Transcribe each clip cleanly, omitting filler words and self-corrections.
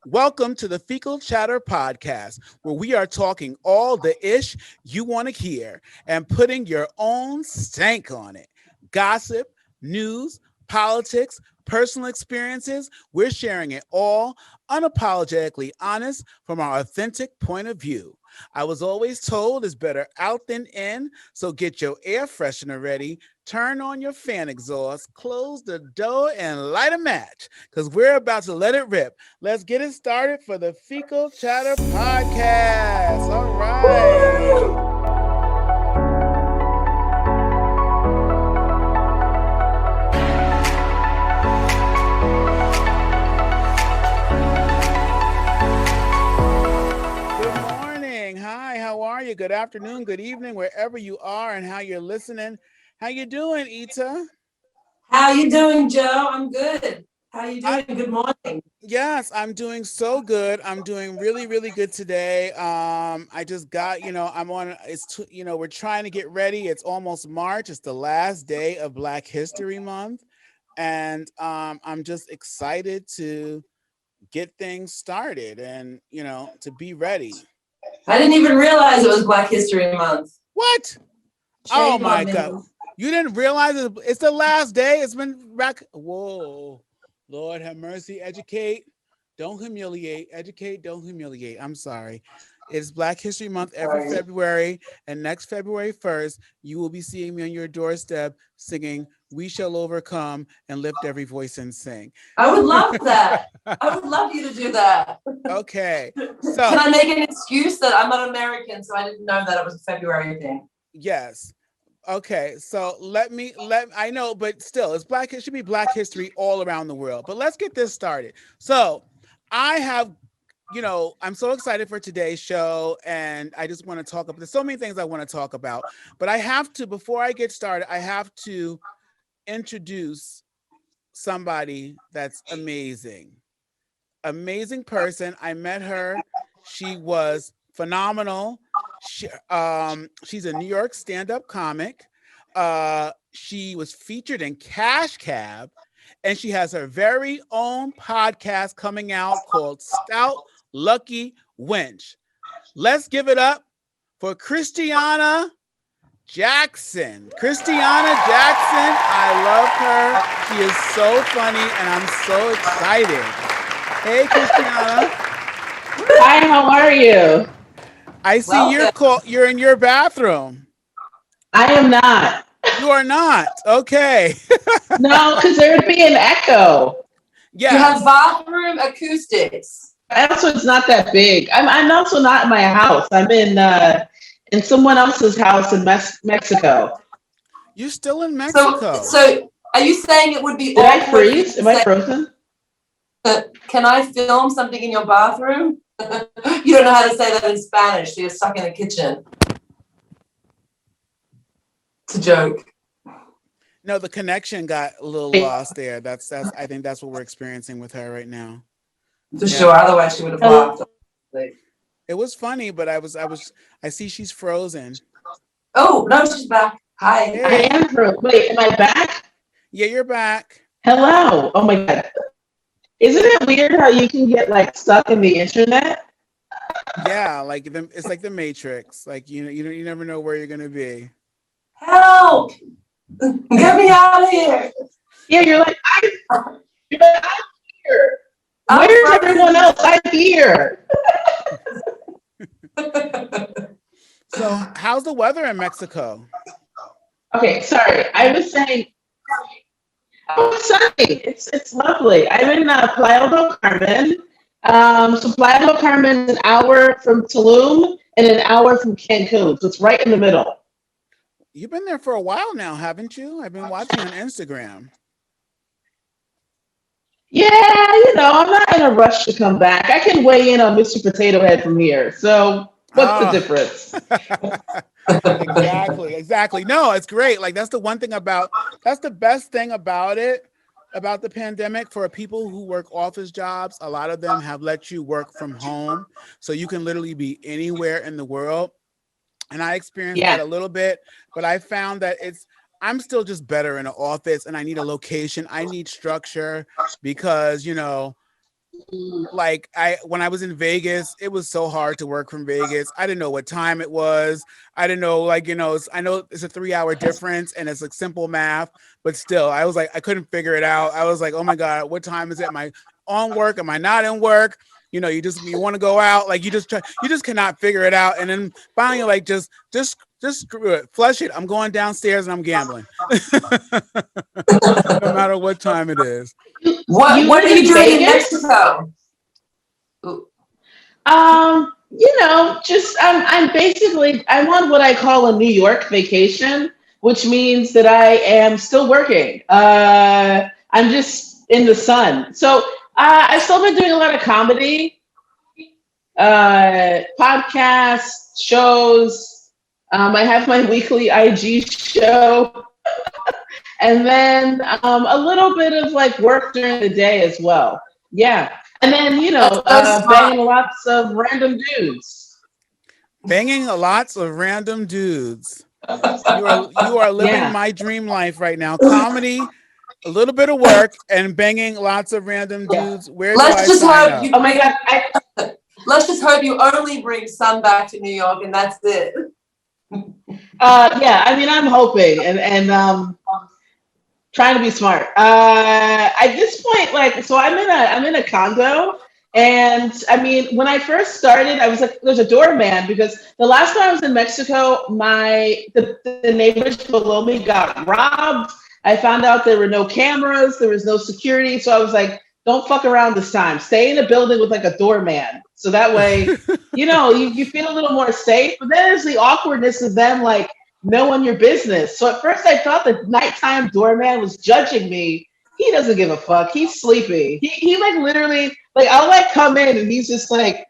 Welcome to the Fecal Chatter Podcast, where we are talking all the ish you want to hear and putting your own stank on it. Gossip, news, politics, personal experiences, we're sharing it all unapologetically honest from our authentic point of view. I was always told it's better out than in, so get your air freshener ready, turn on your fan exhaust, close the door, and light a match, because we're about to let it rip. Let's get it started for the Fecal Chatter Podcast. All right. Hi, how are you? Good afternoon, good evening, wherever you are and how you're listening. How you doing, Ita? How you doing, Joe? I'm good. How you doing? Good morning. Yes, I'm doing so good. I'm doing really, really good today. I just got, I'm on, we're trying to get ready. It's almost March. It's the last day of Black History Month. And I'm just excited to get things started and, to be ready. I didn't even realize it was Black History Month. What? Oh my God. You didn't realize it's the last day? It's been back. Whoa. Lord have mercy. Educate. Don't humiliate. Educate. Don't humiliate. I'm sorry. It's Black History Month every February. And next February 1st, you will be seeing me on your doorstep singing "We Shall Overcome" and lift every voice and sing. I would love that. I would love you to do that. Okay. So can I make an excuse that I'm not American, so I didn't know that it was a February thing? Yes. Okay, so I know, but still, it should be Black history all around the world. But let's get this started. So I have, I'm so excited for today's show, and I just want to talk about, there's so many things I want to talk about, but I have to, before I get started, I have to introduce somebody that's amazing. Amazing person. I met her. She was phenomenal. She's a New York stand-up comic. She was featured in Cash Cab, and she has her very own podcast coming out called Stout Lusty Wench. Let's give it up for Christiana Jackson. Christiana Jackson, I love her. She is so funny, and I'm so excited. Hey, Christiana. Hi, how are you? I see you're in your bathroom. I am not. You are not. Okay. No, because there would be an echo. Yeah. You have bathroom acoustics. Also, it's not that big. I'm also not in my house. I'm in someone else's house in Mexico. You're still in Mexico. So are you saying it would be Did I freeze? Am I frozen? Can I film something in your bathroom? You don't know how to say that in Spanish, so you're stuck in the kitchen. It's a joke. No, the connection got a little lost there. That's I think that's what we're experiencing with her right now. For sure. Otherwise she would have laughed. It was funny, but I see she's frozen. Oh, no, she's back. Hi. Hey. I am frozen. Wait, am I back? Yeah, you're back. Hello. Oh my God. Isn't it weird how you can get stuck in the internet? Yeah, it's like the Matrix. Like you never know where you're gonna be. Help! Get me out of here! Yeah, you're like, I'm here. Where's everyone else? I'm here. So, how's the weather in Mexico? Okay, sorry. I was saying, it's sunny. It's lovely. I'm in Playa del Carmen. So Playa del Carmen is an hour from Tulum and an hour from Cancun. So it's right in the middle. You've been there for a while now, haven't you? I've been watching on Instagram. Yeah, I'm not in a rush to come back. I can weigh in on Mr. Potato Head from here. So what's the difference? Exactly. No, it's great. That's the best thing about it, about the pandemic. For people who work office jobs, a lot of them have let you work from home. So you can literally be anywhere in the world. And I experienced that a little bit, but I found that I'm still just better in an office, and I need a location. I need structure because, Like when I was in Vegas, it was so hard to work from Vegas. I didn't know what time it was. I didn't know, like, I know it's a 3 hour difference and it's like simple math, but still, I was like, I couldn't figure it out. I was like, oh my God, what time is it? Am I on work? Am I not in work? You want to go out, like you just cannot figure it out. And then finally, you're like, just screw it, flush it. I'm going downstairs and I'm gambling, no matter what time it is. What are you doing in Vegas? Mexico? Just I'm basically I want what I call a New York vacation, which means that I am still working. I'm just in the sun. So I've still been doing a lot of comedy, podcasts, shows. I have my weekly IG show, and then a little bit of like work during the day as well. Yeah. And then, banging lots of random dudes. Banging lots of random dudes. You are living my dream life right now. Comedy, a little bit of work, and banging lots of random dudes. Where do I sign up? Oh my God. Let's just hope you only bring Sun back to New York and that's it. Yeah, I mean, I'm hoping and trying to be smart. At this point, like, so I'm in a condo, and I mean, when I first started, I was like, there's a doorman because the last time I was in Mexico, the neighbors below me got robbed. I found out there were no cameras, there was no security, so I was like, don't fuck around this time. Stay in a building with like a doorman, so that way, you feel a little more safe. But then there's the awkwardness of them like knowing your business. So at first I thought the nighttime doorman was judging me. He doesn't give a fuck. He's sleepy. He like literally, like, I'll like come in and he's just like,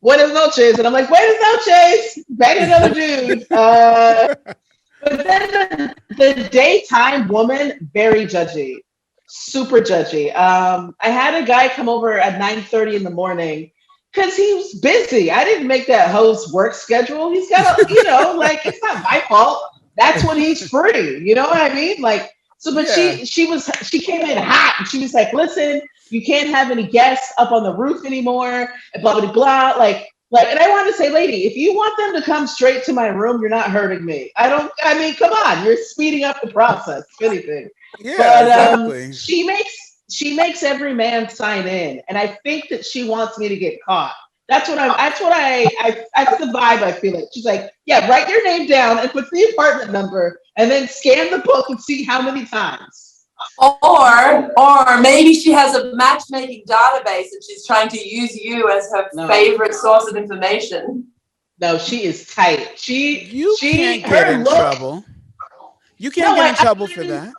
buenas noches. And I'm like, buenas noches. Bang another dude. But then the daytime woman, very judgy. Super judgy. I had a guy come over at 9:30 in the morning because he was busy. I didn't make that host work schedule. He's got a, like, it's not my fault. That's when he's free. You know what I mean? Like, so, but Yeah. she came in hot and she was like, listen, you can't have any guests up on the roof anymore, and blah, blah, blah. Like, and I want to say, lady, if you want them to come straight to my room, you're not hurting me. I mean, come on, you're speeding up the process, if anything. Yeah, But exactly. she makes every man sign in, and I think that she wants me to get caught. That's the vibe I feel like. She's like, yeah, write your name down and put the apartment number, and then scan the book and see how many times. Or maybe she has a matchmaking database and she's trying to use you as her favorite source of information. No, she is tight. You can't get in trouble. You can't get in trouble for that.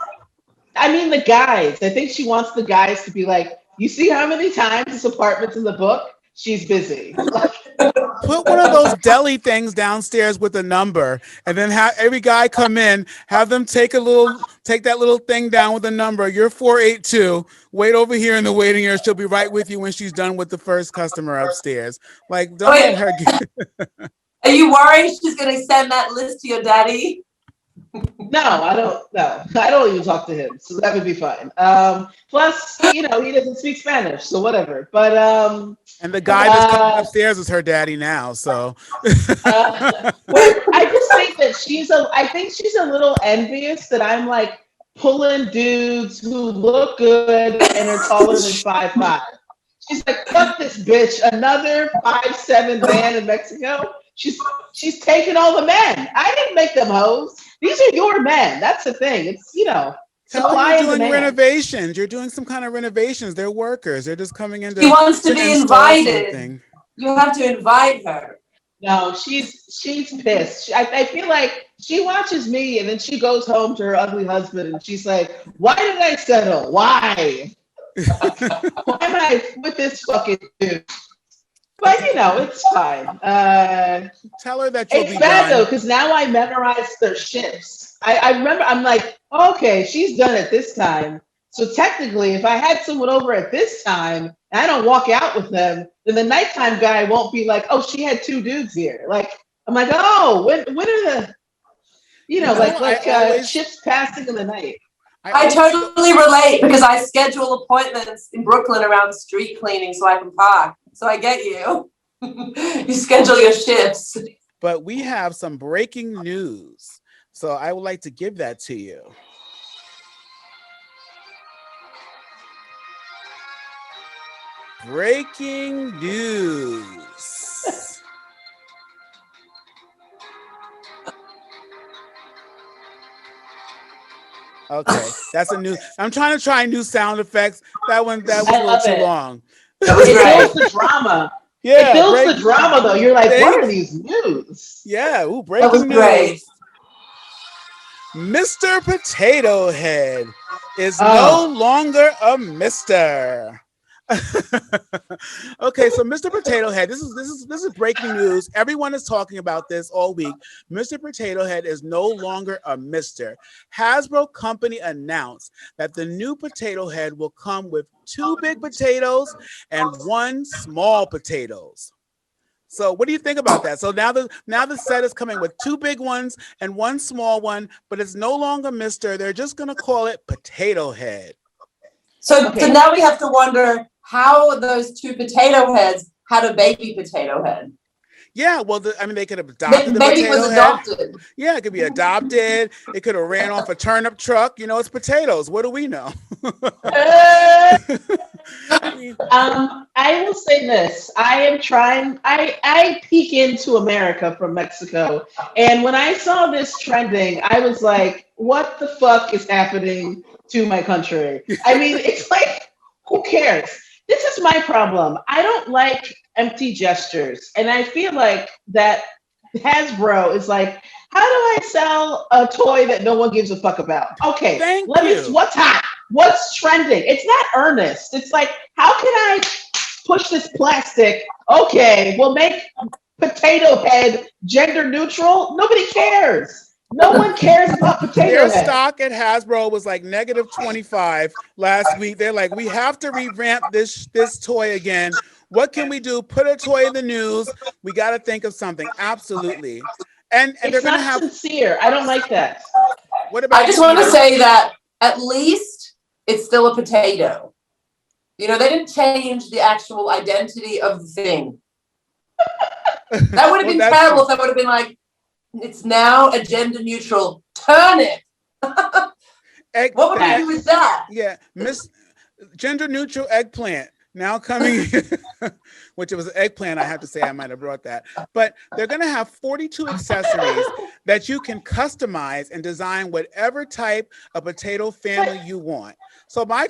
I mean, the guys. I think she wants the guys to be like, you see how many times this apartment's in the book? She's busy. Put one of those deli things downstairs with a number, and then have every guy come in, have them take that little thing down with a number. You're 482. Wait over here in the waiting area. She'll be right with you when she's done with the first customer upstairs. Like, don't let her get... Are you worried she's going to send that list to your daddy? No, I don't. No, I don't even talk to him, so that would be fine. Plus, he doesn't speak Spanish, so whatever. But and the guy that's coming upstairs is her daddy now. So I just think that she's a little envious that I'm like pulling dudes who look good and are taller than 5'5". She's like, fuck this bitch, another 5'7" man in Mexico. She's taking all the men. I didn't make them hoes. These are your men. That's the thing. It's, supply and doing demand. renovations. You're doing some kind of renovations. They're workers. They're just coming in. She wants to be invited. You have to invite her. No, she's pissed. I feel like she watches me and then she goes home to her ugly husband and she's like, why did I settle? Why? Why am I with this fucking dude? But it's fine. Tell her that you'll be It's bad done. though, because now I memorized their shifts. I remember, I'm like, okay, she's done it this time. So technically, if I had someone over at this time and I don't walk out with them, then the nighttime guy won't be like, oh, she had two dudes here. Like, I'm like, oh, when are the, shifts passing in the night? I totally relate because I schedule appointments in Brooklyn around street cleaning so I can park. So I get you. You schedule your shifts. But we have some breaking news. So I would like to give that to you. Breaking news. Okay, that's a new. I'm trying to try new sound effects. That was a little too long. That was It great. builds the drama. Yeah, it builds the drama, though. You're like, what are these news? Yeah, ooh, That was breaking great. news. Mr. Potato Head is no longer a Mr. Okay, so Mr. Potato Head, this is breaking news. Everyone is talking about this all week. Mr. Potato Head is no longer a Mr. Hasbro Company announced that the new Potato Head will come with 2 big potatoes and 1 small potatoes. So what do you think about that? So now the set is coming with 2 big ones and 1 small one, but it's no longer Mr. They're just gonna call it Potato Head. So now we have to wonder how those 2 potato heads had a baby potato head. Yeah, well, they could have adopted the Maybe it potato was head. adopted. Yeah, it could be adopted. It could have ran off a turnip truck. You know, it's potatoes. What do we know? I will say this. I am trying. I peek into America from Mexico, and when I saw this trending, I was like, "What the fuck is happening to my country?" I mean, it's like, who cares? This is my problem. I don't like empty gestures, and I feel like that Hasbro is like, how do I sell a toy that no one gives a fuck about? Okay, Thank you. what's hot? What's trending? It's not earnest. It's like, how can I push this plastic? Okay, we'll make Potato Head gender neutral. Nobody cares. No one cares about Potato Their Head. stock at Hasbro was like negative 25 last week. They're like, we have to revamp this toy again. What can we do? Put a toy in the news. We got to think of something. Absolutely. And It's they're going to not have sincere. I don't like that. What about I just want to say that at least it's still a potato. You know, they didn't change the actual identity of the thing. That would have been terrible if that would have been like, it's now a gender neutral turnip. What would you do with that? Yeah, gender neutral eggplant now coming, which it was an eggplant. I have to say, I might have brought that. But they're going to have 42 accessories that you can customize and design whatever type of potato family you want. So my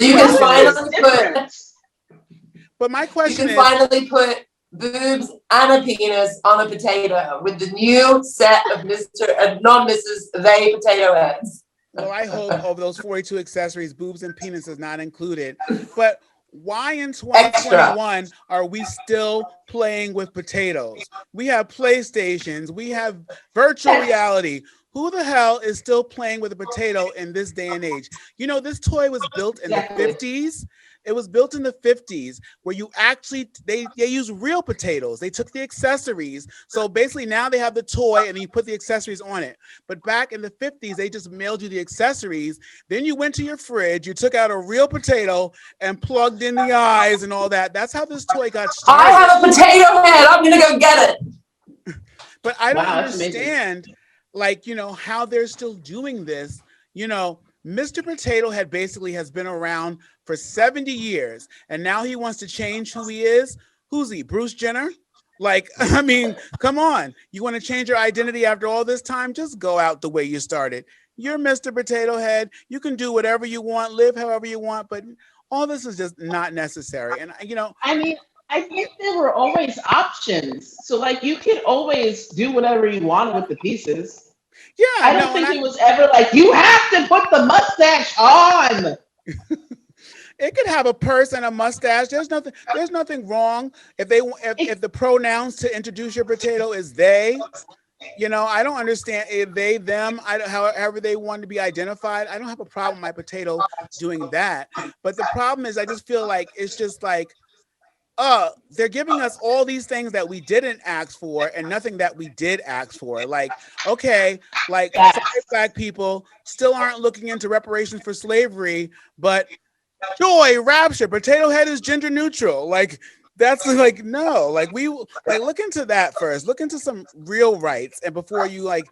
question is, finally put boobs and a penis on a potato with the new set of Mr. and non-Mrs. They potato heads. Well, I hope of those 42 accessories, boobs and penis is not included. But why in 2021 are we still playing with potatoes? We have PlayStations, we have virtual reality. Who the hell is still playing with a potato in this day and age? You know, this toy was built in the 50s. It was built in the 50s where you actually, they use real potatoes. They took the accessories. So basically now they have the toy and you put the accessories on it. But back in the 50s, they just mailed you the accessories. Then you went to your fridge, you took out a real potato and plugged in the eyes and all that. That's how this toy got started. I have a potato head. I'm going to go get it. But I don't understand, like, you know, how they're still doing this. You know, Mr. Potato Head basically has been around for 70 years, and now he wants to change who he is. Who's he, Bruce Jenner? Like, I mean, come on. You want to change your identity after all this time? Just go out the way you started. You're Mr. Potato Head. You can do whatever you want, live however you want, but all this is just not necessary. And, you know, I mean, I think there were always options. So, like, you could always do whatever you want with the pieces. Yeah, I don't think it was ever like, you have to put the mustache on. It could have a purse and a mustache. There's nothing wrong if the pronouns to introduce your potato is they. You know, I don't understand if they, them, however they want to be identified. I don't have a problem with my potato doing that. But the problem is, I just feel like it's just like, they're giving us all these things that we didn't ask for and nothing that we did ask for. Like, okay, like sorry, black people still aren't looking into reparations for slavery, but joy, rapture, potato head is gender neutral. Like, that's like, no, like we like look into that first. Look into some real rights, and before you like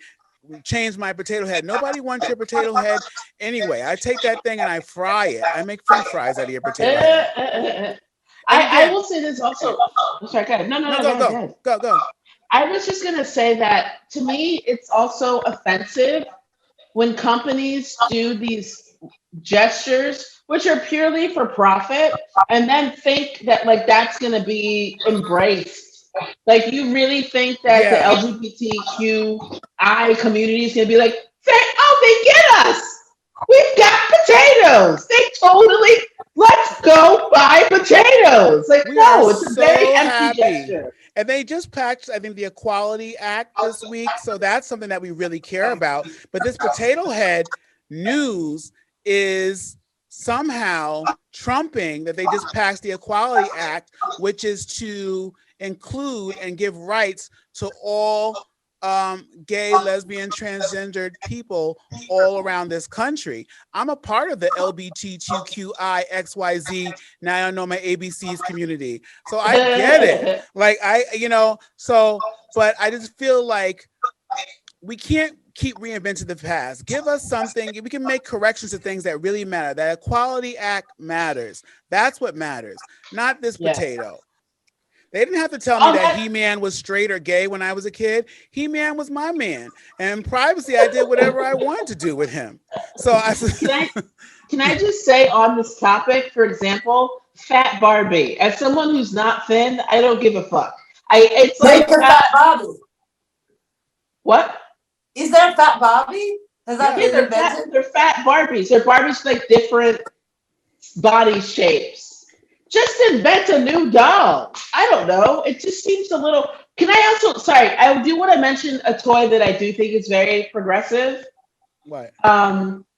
change my potato head. Nobody wants your potato head anyway. I take that thing and I fry it. I make French fries out of your potato head. And I again, will say this also. I'm sorry, go ahead. No, no, no, no, go go, ahead, go go, ahead. go, go. I was just gonna say that to me, it's also offensive when companies do these gestures, which are purely for profit, and then think that like that's gonna be embraced. Like you really think that the Yeah, LGBTQI community is gonna be like, oh, they get us. We've got potatoes. They totally let's go buy potatoes. Like, we are no, it's a very so empty happy. gesture. And they just passed, I think, the Equality Act this week. So that's something that we really care about. But this potato head news is somehow trumping that they just passed the Equality Act, which is to include and give rights to all gay, lesbian, transgendered people all around this country. I'm a part of the LGBTQIXYZ. Now I know my ABCs community. So I get it. Like but I just feel like we can't keep reinventing the past. Give us something. We can make corrections to things that really matter. That Equality Act matters. That's what matters, not this Yes. potato. They didn't have to tell me that He-Man was straight or gay when I was a kid. He-Man was my man. And in privacy, I did whatever I wanted to do with him. So can I just say on this topic, for example, Fat Barbie. As someone who's not thin, I don't give a fuck. It's like Make a Fat Barbie. What? Is there a Fat Barbie? Has that been invented? They're fat Barbies. They're Barbies like different body shapes. Just invent a new doll. I don't know. It just seems a little. Can I also? Sorry, I do want to mention a toy that I do think is very progressive. what?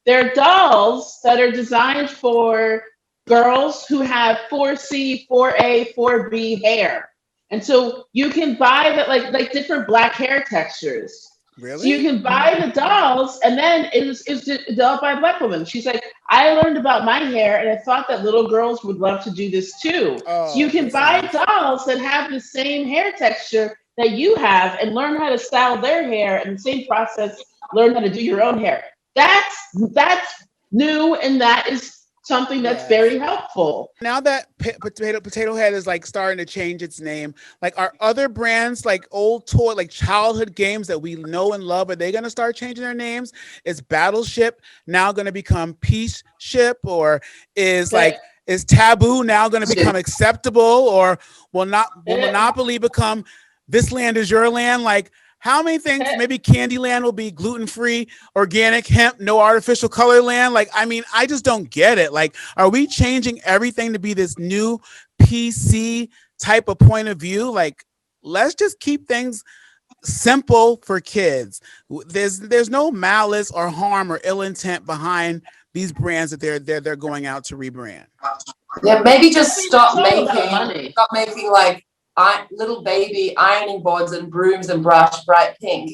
They're dolls that are designed for girls who have 4C, 4A, 4B hair. And so you can buy that like different black hair textures. So you Really? can buy the dolls, and then it's developed by a black woman. She's like, I learned about my hair, and I thought that little girls would love to do this too. So you Oh, can that's buy nice. dolls that have the same hair texture that you have, and learn how to style their hair, and the same process, learn how to do your own hair. That's new, and that is something that's Yes. very helpful. Now that potato head is like starting to change its name, like are other brands like old toy like childhood games that we know and love, are they going to start changing their names? Is Battleship now going to become Peace Ship, or is like is Taboo now going to become acceptable, or will Monopoly become This Land Is Your Land? Like, how many things? Maybe Candyland will be gluten-free, organic, hemp, no artificial color land. Like, I mean, I just don't get it. Like, are we changing everything to be this new PC type of point of view? Like, let's just keep things simple for kids. There's no malice or harm or ill intent behind these brands that they're going out to rebrand. Yeah, maybe just stop money. making like little baby ironing boards and brooms and brush bright pink.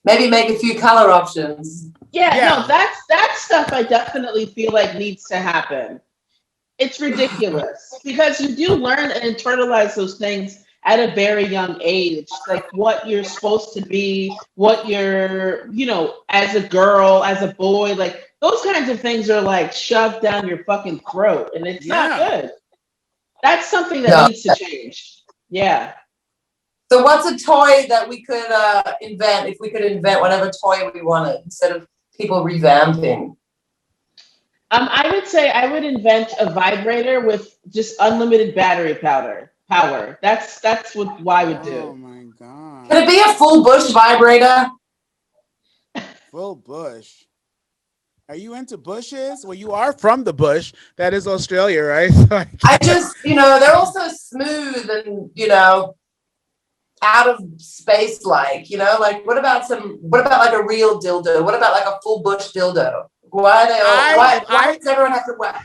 Maybe make a few color options. Yeah, no, that's stuff I definitely feel like needs to happen. It's ridiculous because you do learn and internalize those things at a very young age, like what you're supposed to be, what you're, as a girl, as a boy, like those kinds of things are like shoved down your fucking throat, and it's not good. That's something that needs to change. Yeah. So what's a toy that we could invent if we could invent whatever toy we wanted instead of people revamping? I would say I would invent a vibrator with just unlimited battery power. That's what I would do. Oh my god! Could it be a full bush vibrator? Full bush. Are you into bushes? Well, you are from the bush. That is Australia, right? I just, they're also smooth and, out of space like, like what about like a real dildo? What about like a full bush dildo? Why does everyone have to wear?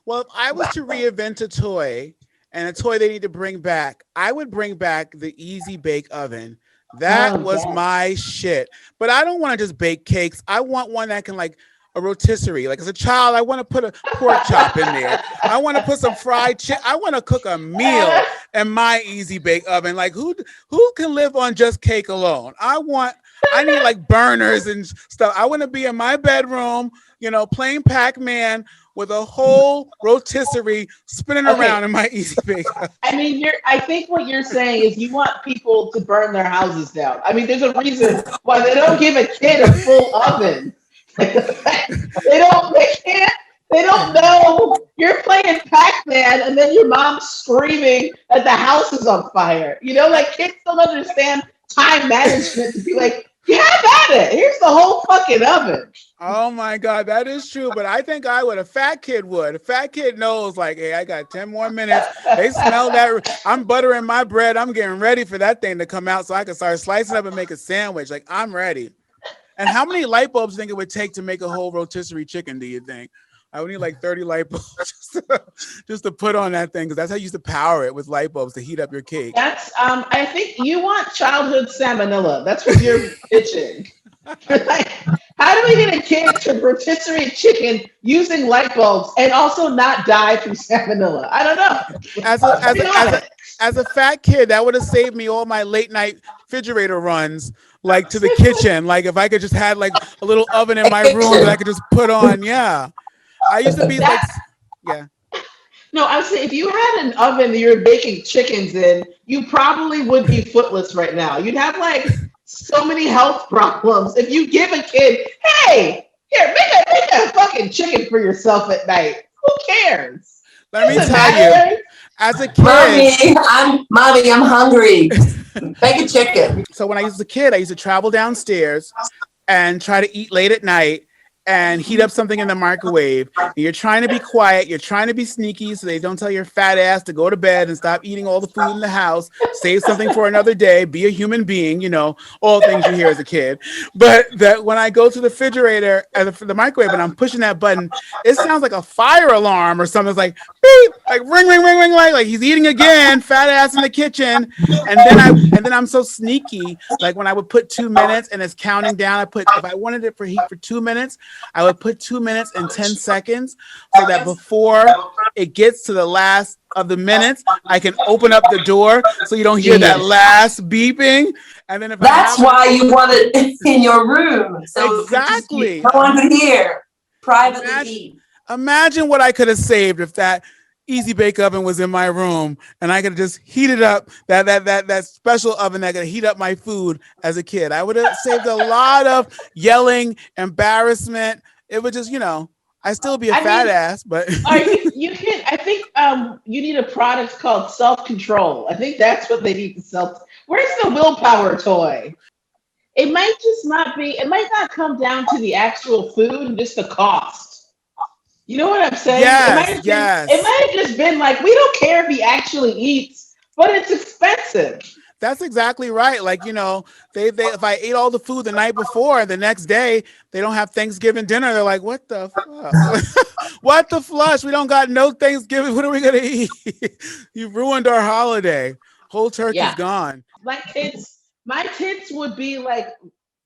Well, if I was to reinvent a toy and a toy they need to bring back, I would bring back the Easy Bake Oven. That was my shit. But I don't want to just bake cakes. I want one that can like a rotisserie. Like as a child, I want to put a pork chop in there. I want to put some fried chicken. I want to cook a meal in my Easy Bake Oven. Like who can live on just cake alone? I need like burners and stuff. I want to be in my bedroom, playing Pac-Man with a whole rotisserie spinning around in my Easy Bake Oven. I mean, I think what you're saying is you want people to burn their houses down. I mean, there's a reason why they don't give a kid a full oven. They don't know you're playing Pac-Man and then your mom's screaming that the house is on fire. Like kids don't understand time management to be like, you have at it. Here's the whole fucking oven. Oh my God, that is true. But I think a fat kid would. A fat kid knows like, hey, I got 10 more minutes. They smell that. I'm buttering my bread. I'm getting ready for that thing to come out so I can start slicing up and make a sandwich. Like I'm ready. And how many light bulbs do you think it would take to make a whole rotisserie chicken, do you think? I would need like 30 light bulbs just to put on that thing, because that's how you used to power it, with light bulbs to heat up your cake. That's I think you want childhood salmonella. That's what you're pitching. Like, how do we get a kid to rotisserie chicken using light bulbs and also not die from salmonella? I don't know. As a fat kid, that would have saved me all my late night refrigerator runs, like to the kitchen. Like if I could just had like a little oven in my room that I could just put on. Yeah. I used to be like, yeah. No, I was saying if you had an oven that you were baking chickens in, you probably would be footless right now. You'd have like so many health problems. If you give a kid, hey, here, make a fucking chicken for yourself at night. Who cares? Let me tell you, as a kid, Mommy, I'm hungry. Make a chicken. So when I was a kid, I used to travel downstairs and try to eat late at night and heat up something in the microwave. And you're trying to be quiet. You're trying to be sneaky so they don't tell your fat ass to go to bed and stop eating all the food in the house. Save something for another day. Be a human being, all things you hear as a kid. But that when I go to the refrigerator and the microwave and I'm pushing that button, it sounds like a fire alarm or something. It's like beep, like ring, ring, ring, ring, like he's eating again, fat ass in the kitchen. And then I'm so sneaky. Like when I would put 2 minutes and it's counting down, if I wanted it for heat for 2 minutes, I would put 2 minutes and 10 seconds so that before it gets to the last of the minutes, I can open up the door so you don't hear that last beeping. And then that's why you want it in your room. So exactly. No one can hear. Privately eat. Imagine what I could have saved if that Easy Bake Oven was in my room and I could have just heated up that special oven that could heat up my food as a kid. I would have saved a lot of yelling, embarrassment. It would just, I still be a fat ass, but you can. I think you need a product called self-control. I think that's what they need to sell. Where's the willpower toy? It might just not be. It might not come down to the actual food and just the cost. You know what I'm saying? Yes. It might have just been like, we don't care if he actually eats, but it's expensive. That's exactly right. Like, they if I ate all the food the night before, the next day they don't have Thanksgiving dinner. They're like, what the fuck? What the flush? We don't got no Thanksgiving. What are we gonna eat? You ruined our holiday. Whole turkey's gone. My kids would be like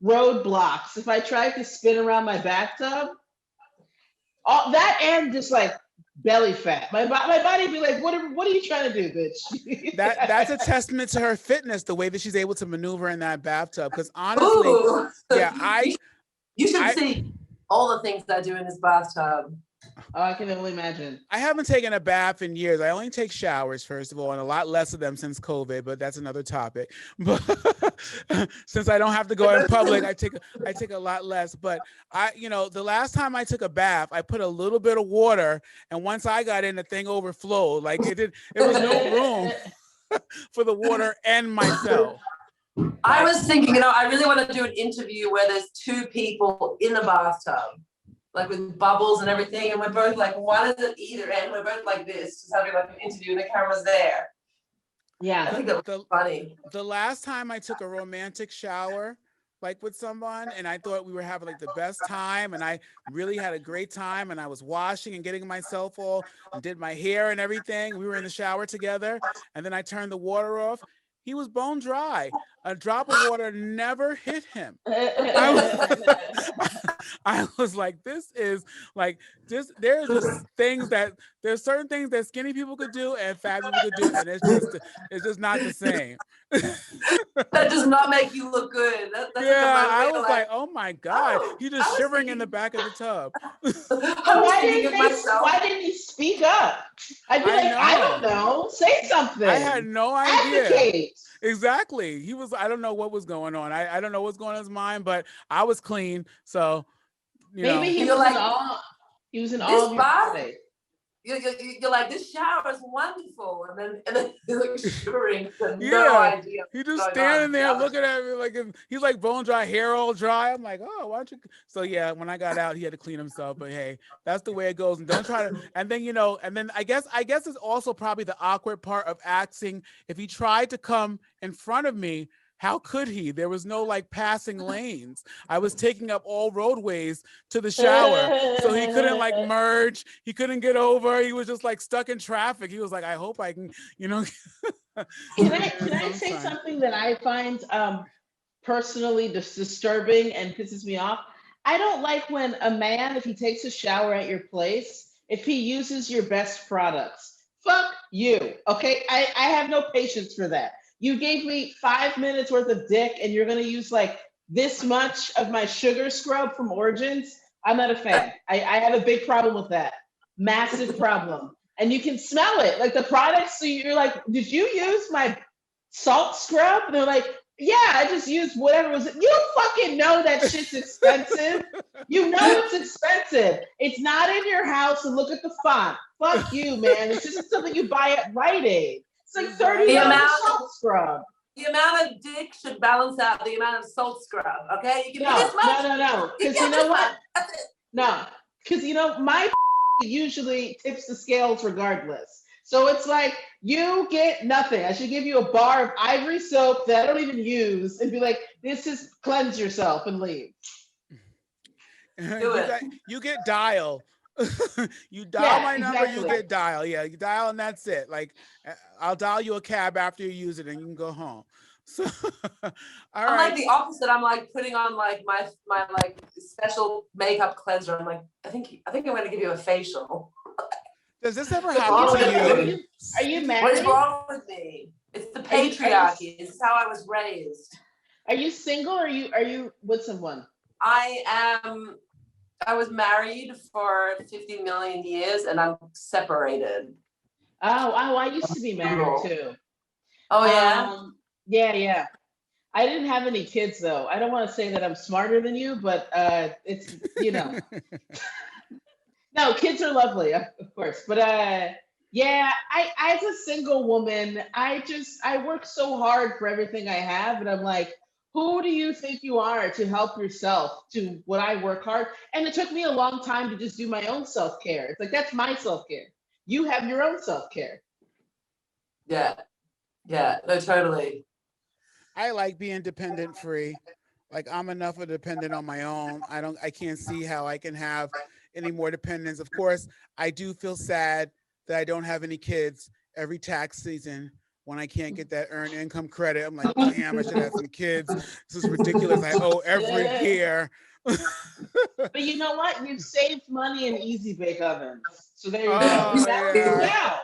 roadblocks if I tried to spin around my bathtub. All that and just like belly fat. My body be like, what are you trying to do, bitch? That's a testament to her fitness, the way that she's able to maneuver in that bathtub. Because honestly, you should see all the things I do in this bathtub. Oh, I can only imagine. I haven't taken a bath in years. I only take showers, first of all, and a lot less of them since COVID, but that's another topic. But since I don't have to go in public, I take a lot less. But the last time I took a bath, I put a little bit of water, and once I got in, the thing overflowed. Like it was no room for the water and myself. I was thinking, I really want to do an interview where there's two people in the bathtub, like with bubbles and everything, and we're both like, one is at either end, we're both like this, just having like an interview and the camera's there. Yeah. I think that was funny. The last time I took a romantic shower like with someone, and I thought we were having like the best time, and I really had a great time, and I was washing and getting myself all and did my hair and everything. We were in the shower together, and then I turned the water off. He was bone dry. A drop of water never hit him. I was like, this is like there's things that there's certain things that skinny people could do and fat people could do, and it's just not the same. That does not make you look good. That's Yeah, like I a was like, oh my God. He just shivering in the back of the tub. Why didn't he speak up? I'd be I don't know. Say something. I had no idea. Advocate. Exactly. He was, I don't know what was going on. I don't know what's going on in his mind, but I was clean. So, maybe he was like, he was in all of your you're like, this shower is wonderful, and then he looks shivering, no idea. He just standing there looking at me like he's like bone dry, hair all dry. I'm like, oh, why don't you? So yeah, when I got out, he had to clean himself. But hey, that's the way it goes. And don't try to. And then and then I guess it's also probably the awkward part of acting. If he tried to come in front of me, how could he? There was no like passing lanes. I was taking up all roadways to the shower. So he couldn't like merge. He couldn't get over. He was just like stuck in traffic. He was like, I hope I can, Can I say something that I find personally disturbing and pisses me off? I don't like when a man, if he takes a shower at your place, if he uses your best products. Fuck you, okay? I have no patience for that. You gave me 5 minutes worth of dick and you're going to use like this much of my sugar scrub from Origins. I'm not a fan. I have a big problem with that. Massive problem. And you can smell it. Like the products, so you're like, did you use my salt scrub? And they're like, yeah, I just used whatever was. You fucking know that shit's expensive. You know it's expensive. It's not in your house and look at the font. Fuck you, man. It's just something you buy at Rite Aid. It's like $30 salt scrub. The amount of dick should balance out the amount of salt scrub, okay? You can no. Because you know what? No, because my usually tips the scales regardless. So it's like, you get nothing. I should give you a bar of Ivory soap that I don't even use and be like, this is cleanse yourself and leave. You get dial. You dial my number, exactly. You get dial. Yeah, you dial and that's it. Like, I'll dial you a cab after you use it and you can go home. So, I'm like the opposite. I'm like putting on like my like special makeup cleanser. I'm like, I think I'm going to give you a facial. Does this ever happen to you? Are you married? What's wrong with me? It's the patriarchy. This is how I was raised. Are you single or are you with someone? I was married for 50 million years and I'm separated. Oh, I used to be married too. Oh, yeah? Yeah. I didn't have any kids though. I don't want to say that I'm smarter than you, but it's, No, kids are lovely, of course. But yeah, I as a single woman, I work so hard for everything I have. And I'm like, who do you think you are to help yourself to what I work hard? And it took me a long time to just do my own self-care. It's like, that's my self-care. You have your own self-care. Yeah, no, totally. I like being dependent free. Like, I'm enough of a dependent on my own. I can't see how I can have any more dependence. Of course, I do feel sad that I don't have any kids every tax season. When I can't get that earned income credit, I'm like, damn, I should have some kids. This is ridiculous. I owe every year. But you know what? You've saved money in easy bake ovens. So there you go. Yeah.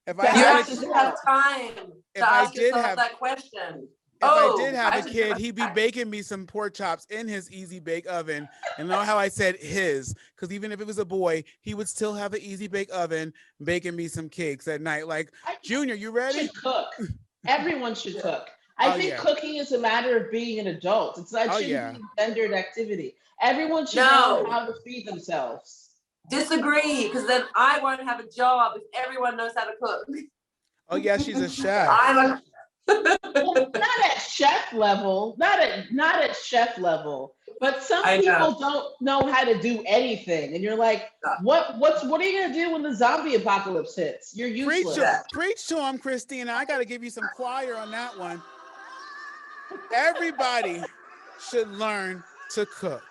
If I had have time to ask yourself that question. If I did have a kid, he'd be baking me some pork chops in his easy bake oven. And know how I said his, because even if it was a boy, he would still have an easy bake oven baking me some cakes at night. Like, Junior, you ready? Should cook. Everyone should cook. I think cooking is a matter of being an adult. It shouldn't be a gendered activity. Everyone should know how to feed themselves. Disagree, because then I won't have a job if everyone knows how to cook. Oh yeah, she's a chef. Not at chef level, not at chef level, but some people don't know how to do anything, and you're like, what are you gonna do when the zombie apocalypse hits? You're useless. Preach to him, Christina. I gotta give you some choir on that one. Everybody should learn to cook.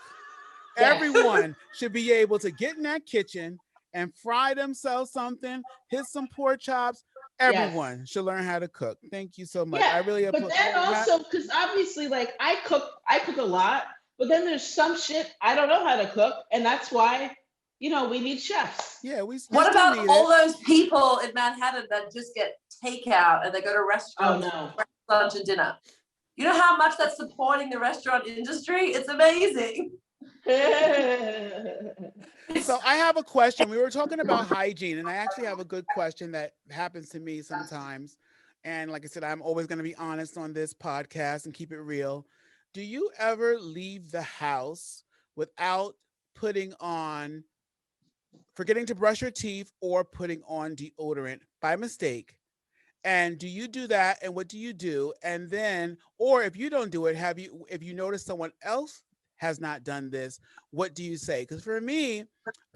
Yes. Everyone should be able to get in that kitchen and fry themselves something, hit some pork chops. Yes. Everyone should learn how to cook. Thank you so much. Yeah, I really but appreciate then also because obviously, like I cook a lot, but then there's some shit I don't know how to cook, and that's why, we need chefs. Yeah, we What still about need all it. those people in Manhattan that just get takeout and they go to Oh restaurants, no. lunch and dinner? You know how much that's supporting the restaurant industry? It's amazing. So I have a question. We were talking about hygiene, and I actually have a good question that happens to me sometimes. And like I said, I'm always going to be honest on this podcast and keep it real. Do you ever leave the house without putting on, forgetting to brush your teeth or putting on deodorant by mistake? And do you do that? And what do you do? And then, or if you don't do it, if you notice someone else has not done this, what do you say? Because for me,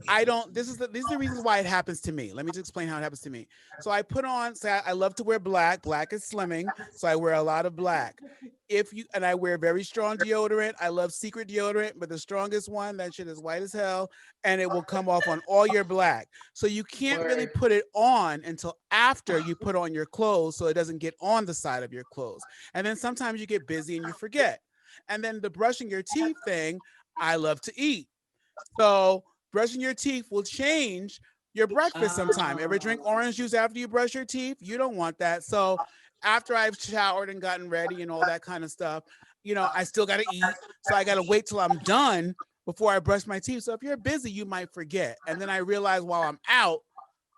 I don't. These are the reasons why it happens to me. Let me just explain how it happens to me. So I put on. Say I love to wear black. Black is slimming, so I wear a lot of black. And I wear very strong deodorant. I love Secret deodorant, but the strongest one, that shit is white as hell, and it will come off on all your black. So you can't really Word. put it on until after you put on your clothes, so it doesn't get on the side of your clothes. And then sometimes you get busy and you forget. And then the brushing your teeth thing, I love to eat. So brushing your teeth will change your breakfast sometime. Ever drink orange juice after you brush your teeth? You don't want that. So after I've showered and gotten ready and all that kind of stuff, I still got to eat. So I got to wait till I'm done before I brush my teeth. So if you're busy, you might forget. And then I realize while I'm out,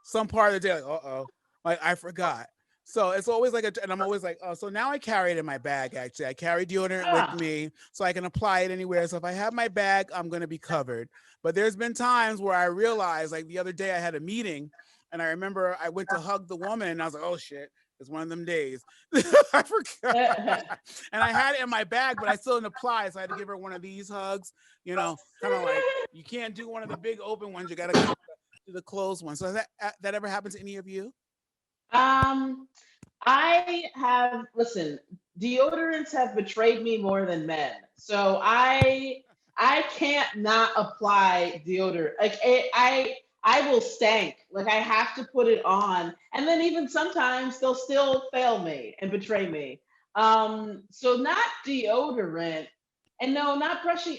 some part of the day, like, uh-oh, like I forgot. So it's always and I'm always like, oh, so now I carry it in my bag, actually. I carry deodorant with me so I can apply it anywhere. So if I have my bag, I'm going to be covered. But there's been times where I realized, like the other day I had a meeting and I remember I went to hug the woman and I was like, oh shit, it's one of them days. I forgot. And I had it in my bag, but I still didn't apply. So I had to give her one of these hugs, kind of like, you can't do one of the big open ones. You got to do the closed one. So has that ever happened to any of you? Um, I have listen. Deodorants have betrayed me more than men, so I can't not apply deodorant. Like I will stank. Like I have to put it on, and then even sometimes they'll still fail me and betray me. So not deodorant, and no, not brushing.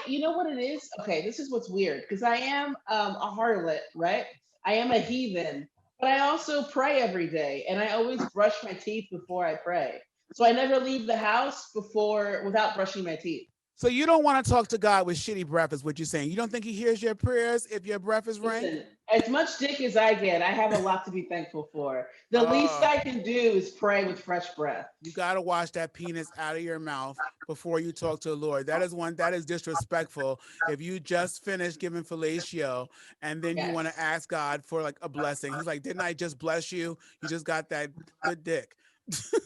You know what it is? Okay, this is what's weird because I am a harlot, right? I am a heathen, but I also pray every day, and I always brush my teeth before I pray. So I never leave the house without brushing my teeth. So you don't want to talk to God with shitty breath, is what you're saying. You don't think he hears your prayers if your breath is rank? Listen, as much dick as I get, I have a lot to be thankful for. The least I can do is pray with fresh breath. You got to wash that penis out of your mouth before you talk to the Lord. That is disrespectful. If you just finished giving fellatio and then you want to ask God for like a blessing, he's like, didn't I just bless you? You just got that good dick.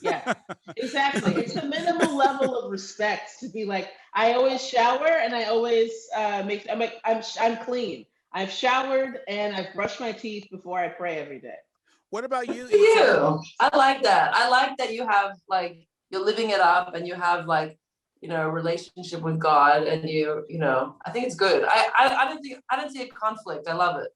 Yeah, exactly. It's the minimal level of respect to be like, I always shower and I always I'm clean. I've showered and I've brushed my teeth before I pray every day. What about you? You. I like that. I like that you have like you're living it up and you have like a relationship with God and I think it's good. I don't see a conflict. I love it.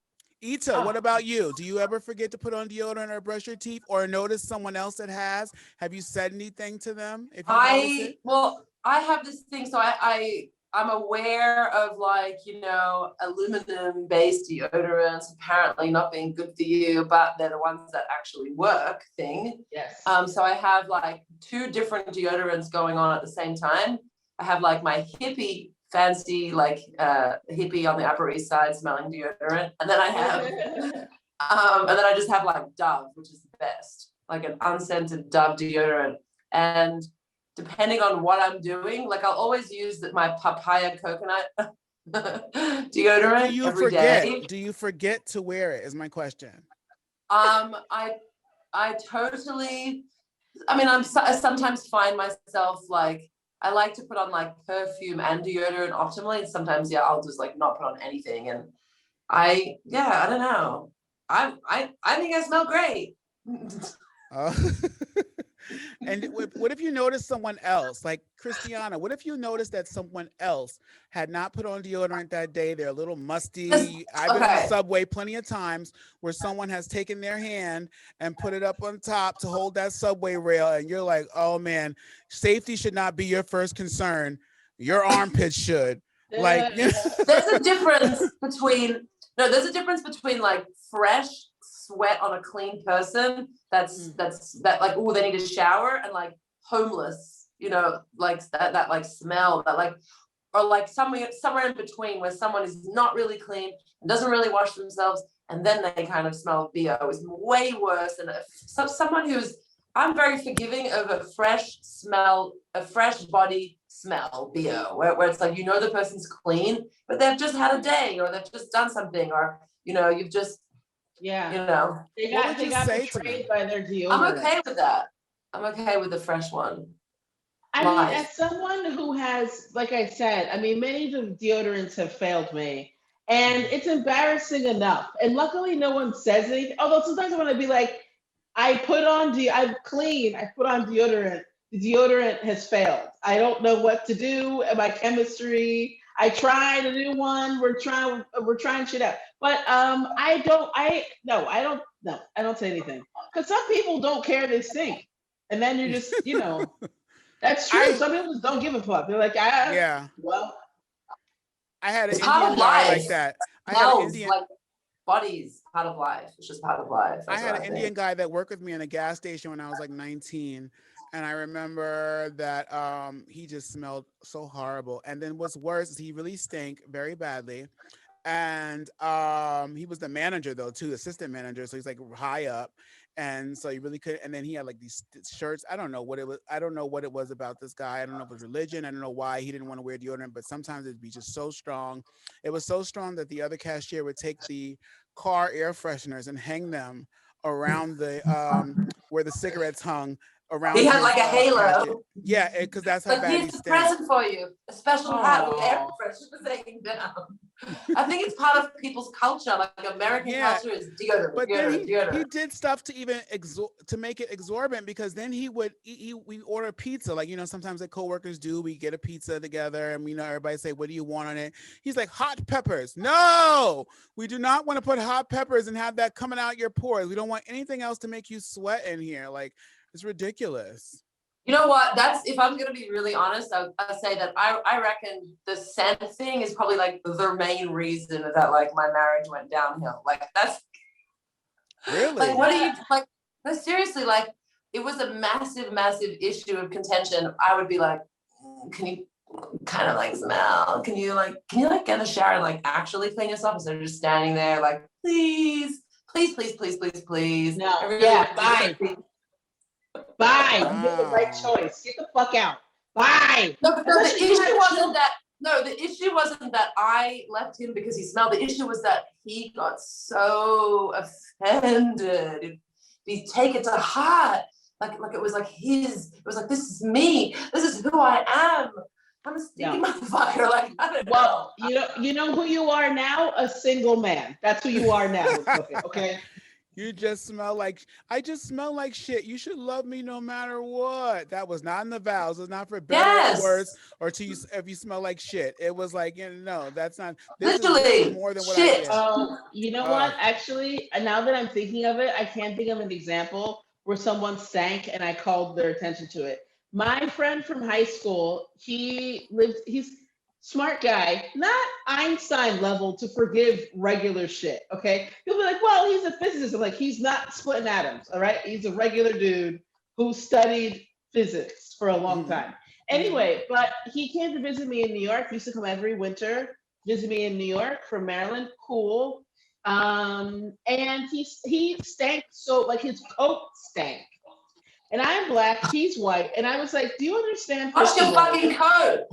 Ita, what about you? Do you ever forget to put on deodorant or brush your teeth or notice someone else that has? Have you said anything to them if you notice it? Well, I have this thing, so I'm aware of like, aluminum based deodorants apparently not being good for you, but they're the ones that actually work thing. Yes. So I have like two different deodorants going on at the same time. I have like my hippie fancy like hippie on the Upper East Side smelling deodorant, and then I have and then I just have like Dove, which is the best, like an unscented Dove deodorant. And depending on what I'm doing, like I'll always use my papaya coconut deodorant every day. Do you forget to wear it is my question. I totally, I sometimes find myself like I like to put on like perfume and deodorant optimally. And sometimes, I'll just like not put on anything. And I don't know. I think I smell great. And what if you notice someone else, like Christiana? What if you notice that someone else had not put on deodorant that day? They're a little musty. I've been on the Okay. subway plenty of times where someone has taken their hand and put it up on top to hold that subway rail, and you're like, "Oh man, safety should not be your first concern. Your armpits should." Like, you know? There's a difference between there's a difference between like fresh sweat on a clean person that's like, oh, they need a shower, and like homeless, like that like smell that like, or like somewhere in between where someone is not really clean and doesn't really wash themselves, and then they kind of smell BO is way worse than someone who's. I'm very forgiving of a fresh body smell, BO, where it's like, the person's clean, but they've just had a day, or they've just done something, or, you've just, they got betrayed by their deodorant. I'm okay with that. I'm okay with the fresh one. I mean, as someone who has, like I said, many of the deodorants have failed me, and it's embarrassing enough. And luckily, no one says anything. Although sometimes I want to be like, I'm clean. I put on deodorant. The deodorant has failed. I don't know what to do. My chemistry. I tried a new one. We're trying shit out. But I don't say anything, because some people don't care, they stink, and then you're just that's true. Some people just don't give a fuck. They're like, well, I had an Indian guy like that. I had an Indian. Body's part of life. It's just part of life. I had an Indian guy that worked with me in a gas station when I was like 19. And I remember that he just smelled so horrible. And then what's worse is he really stank very badly. And he was the manager though too, assistant manager. So he's like high up. And so he really could. And then he had like these shirts. I don't know what it was. I don't know what it was about this guy. I don't know if it was religion. I don't know why he didn't want to wear deodorant, but sometimes it'd be just so strong. It was so strong that the other cashier would take the car air fresheners and hang them around the where the cigarettes hung around. He had like a halo. Cashier. Yeah, because that's how bad he stank. Here's a present for you. A special hat with air fresheners hanging down. I think it's part of people's culture, like American culture is deodorant. But deodorant, then he did stuff to even to make it exorbitant, because then we order pizza, like sometimes the coworkers do. We get a pizza together, and everybody say, "What do you want on it?" He's like, "Hot peppers." No, we do not want to put hot peppers and have that coming out your pores. We don't want anything else to make you sweat in here. Like, it's ridiculous. You know what? If I'm going to be really honest, I'll say that I reckon the scent thing is probably like the main reason that like my marriage went downhill. Like, that's really like, what do you like? No, seriously, like, it was a massive, massive issue of contention. I would be like, can you kind of like smell? Can you get in the shower and like actually clean yourself instead of just standing there like, please, please, please, please, please, please. No, bye. Bye. You made the right choice. Get the fuck out. Bye. No, but the issue wasn't that. No, the issue wasn't that I left him because he smelled. The issue was that he got so offended. He take it to heart. Like it was like his. It was like, this is me. This is who I am. I'm a stinky motherfucker. Like, I don't know. Well, you know who you are now? A single man. That's who you are now. Okay. You just smell like, I just smell like shit. You should love me no matter what. That was not in the vows. It was not for better or worse, or to you if you smell like shit. It was like, no, that's not. This literally is more than what shit. I did. You know what? Actually, now that I'm thinking of it, I can't think of an example where someone stank and I called their attention to it. My friend from high school, he's smart guy, not Einstein level to forgive regular shit, okay? He'll be like, well, he's a physicist. I'm like, he's not splitting atoms, all right? He's a regular dude who studied physics for a long time. Anyway, but he came to visit me in New York. He used to come every winter, visit me in New York from Maryland. Cool. And he stank, so like his coat stank. And I'm black, he's white. And I was like, do you understand? What's your fucking coat?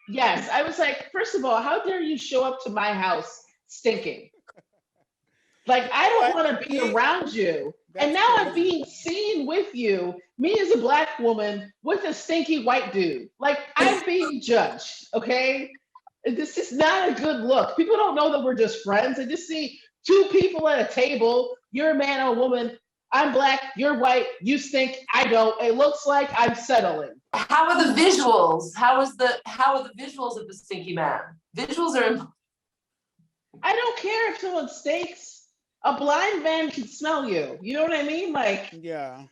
Yes, I was like, first of all, how dare you show up to my house stinking? Like, I don't want to be around you. And now I'm being seen with you, me as a black woman with a stinky white dude. Like, I'm being judged, okay? This is not a good look. People don't know that we're just friends. They just see two people at a table. You're a man or a woman. I'm black, you're white, you stink, I don't. It looks like I'm settling. How are the visuals? How are the visuals of the stinky man? Visuals are. I don't care if someone stinks. A blind man can smell you. You know what I mean? Like, yeah.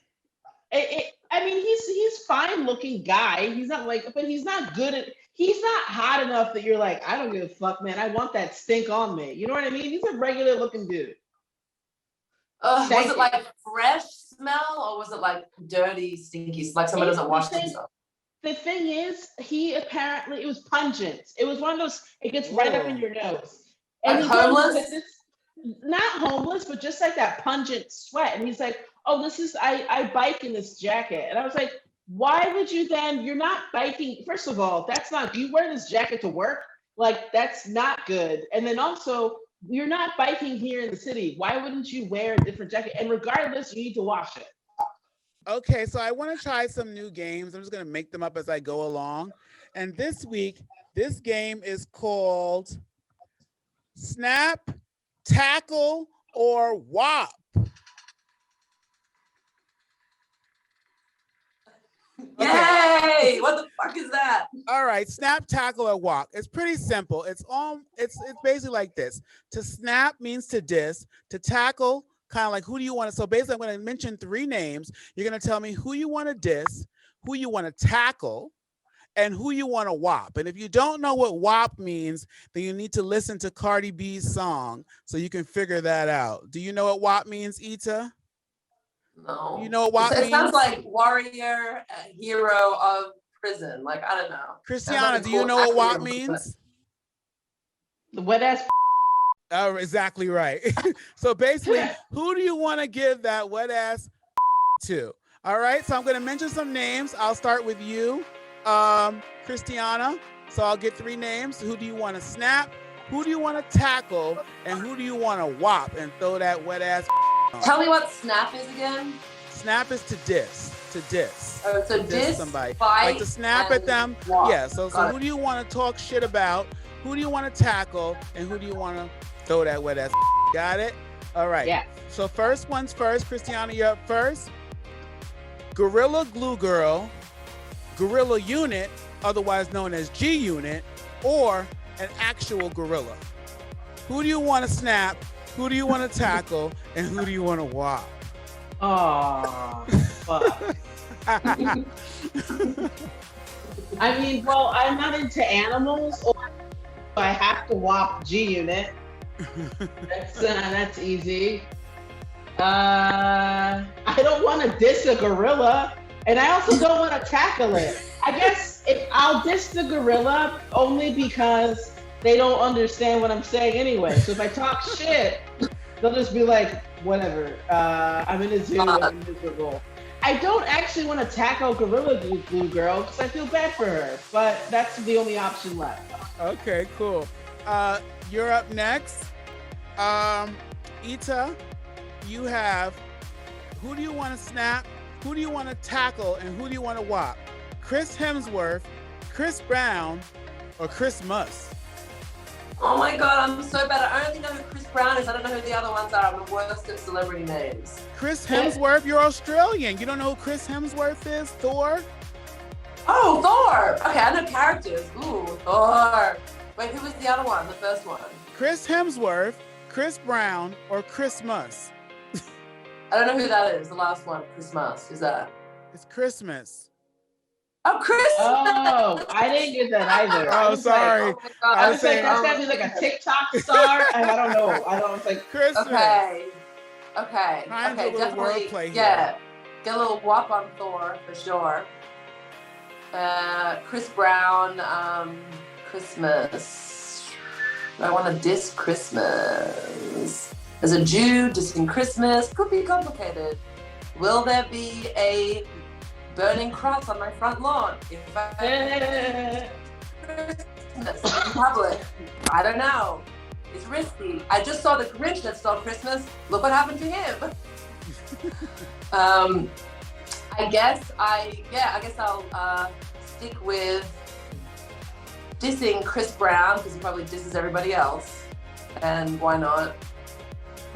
I mean, he's fine looking guy. He's not like, but he's not good at. He's not hot enough that you're like, I don't give a fuck, man. I want that stink on me. You know what I mean? He's a regular looking dude. Was it like fresh smell or was it like dirty, stinky, like someone doesn't wash themselves? The thing is, it was pungent. It was one of those, it gets right up in your nose. And like homeless? Not homeless, but just like that pungent sweat. And he's like, oh, I bike in this jacket. And I was like, why would you then, you're not biking. First of all, do you wear this jacket to work? Like, that's not good. And then also, you're not biking here in the city. Why wouldn't you wear a different jacket? And regardless, you need to wash it. Okay, so I want to try some new games. I'm just going to make them up as I go along. And this week, this game is called Snap, Tackle, or Whop. Yay! What the fuck is that? All right, snap, tackle, or walk. It's pretty simple. It's basically like this. To snap means to diss. To tackle, kind of like who do you want to. So basically, I'm going to mention 3 names. You're going to tell me who you want to diss, who you want to tackle, and who you want to whop. And if you don't know what whop means, then you need to listen to Cardi B's song so you can figure that out. Do you know what whop means, Ita? No. You know what WAP means? It sounds like warrior, hero of prison. Like, I don't know. Christiana, do you know what WAP means? The wet ass. Oh, exactly right. So basically, who do you want to give that wet ass to? All right, so I'm going to mention some names. I'll start with you, Christiana. So I'll get 3 names. Who do you want to snap? Who do you want to tackle? And who do you want to whop and throw that wet ass? Tell me what snap is again. Snap is to diss. To diss. Oh, so diss somebody. Fight, like to snap at them. Walk. Yeah. So who do you want to talk shit about? Who do you want to tackle? And who do you want to throw that wet ass? Got it? All right. Yeah. So first one's first. Christiana, you're up first. Gorilla Glue Girl, Gorilla Unit, otherwise known as G Unit, or an actual gorilla. Who do you want to snap? Who do you want to tackle? And who do you want to whop? Oh, fuck. I mean, well, I'm not into animals, so I have to whop G Unit. That's easy. I don't want to diss a gorilla, and I also don't want to tackle it. I guess I'll diss the gorilla only because they don't understand what I'm saying anyway. So if I talk shit, they'll just be like, whatever, I'm in a zoo, I'm miserable. I don't actually want to tackle Gorilla Glue Girl because I feel bad for her, but that's the only option left. Okay, cool. You're up next. Ita, you have, who do you want to snap? Who do you want to tackle? And who do you want to whop? Chris Hemsworth, Chris Brown, or Chris Musk? Oh my God, I'm so bad. I only know who Chris Brown is. I don't know who the other ones are. I'm the worst at celebrity names. Chris Hemsworth, you're Australian. You don't know who Chris Hemsworth is? Thor? Oh, Thor. Okay, I know characters. Ooh, Thor. Wait, who was the other one? The first one? Chris Hemsworth, Chris Brown, or Chris Musk? I don't know who that is. The last one, Christmas. Who's that? It's Christmas. Oh, Christmas. Oh, I didn't get that either. Oh, sorry. Like, oh my God. I was like, that's gotta be like a TikTok star. I don't know. I don't think. Christmas. Okay, Times a little definitely. wordplay Yeah, get a little whop on Thor for sure. Chris Brown, Christmas. I want to diss Christmas. As a Jew, dissing Christmas could be complicated. Will there be a burning cross on my front lawn if I Christmas in public? I don't know. It's risky. I just saw the Grinch that stole Christmas. Look what happened to him. I guess I'll stick with dissing Chris Brown because he probably disses everybody else. And why not?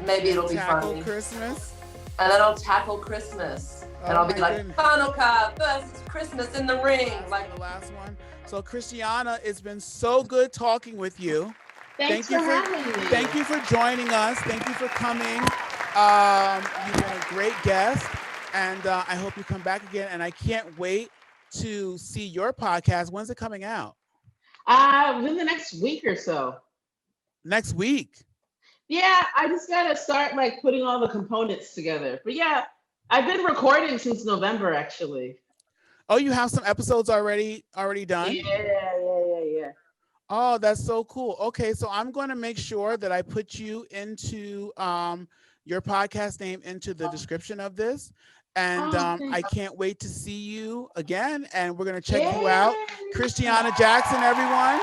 Maybe it'll be Tackle funny. Christmas. and then I'll tackle Christmas. And I'll be like, Hanukkah versus Christmas in the ring. Like the last one. So Christiana, it's been so good talking with you. Thanks for having me. Thank you for joining us. Thank you for coming. You've been a great guest, and I hope you come back again. And I can't wait to see your podcast. When's it coming out? Within the next week or so. Next week? Yeah, I just gotta start like putting all the components together. But yeah, I've been recording since November, actually. Oh, you have some episodes already done? Yeah. Oh, that's so cool. Okay, so I'm going to make sure that I put you into your podcast name into the description of this. And I can't wait to see you again. And we're going to check you out. Christiana Jackson, everyone.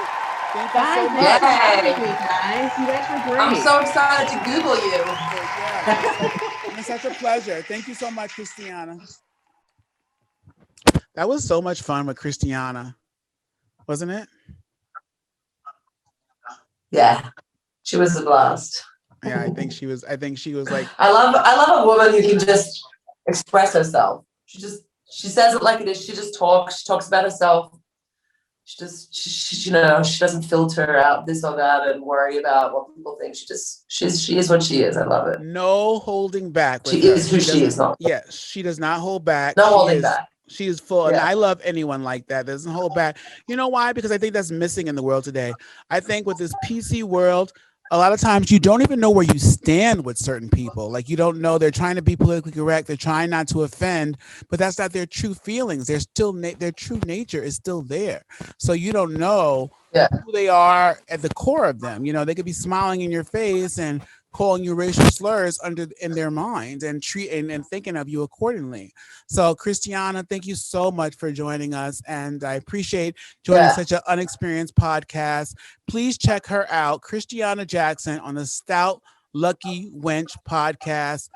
Thank you so much. Thank you guys. You guys were great. I'm so excited to Google you. Yeah. It's such a pleasure. Thank you so much, Christiana. That was so much fun with Christiana, wasn't it? Yeah, she was a blast. Yeah, I think she was like. I love a woman who can just express herself. She says it like it is. She just talks. She talks about herself. She doesn't filter out this or that and worry about what people think. She is what she is. I love it. No holding back. She is who she is. Yes, she does not hold back. No holding back. She is full, and I love anyone like that doesn't hold back. You know why? Because I think that's missing in the world today. I think with this PC world, a lot of times you don't even know where you stand with certain people. Like you don't know, they're trying to be politically correct. They're trying not to offend, but that's not their true feelings. They're still their true nature is still there. So you don't know who they are at the core of them. You know, they could be smiling in your face and calling you racial slurs in their minds and thinking of you accordingly. So Christiana, thank you so much for joining us. And I appreciate joining such an unexperienced podcast. Please check her out, Christiana Jackson, on the Stout Lusty Wench podcast.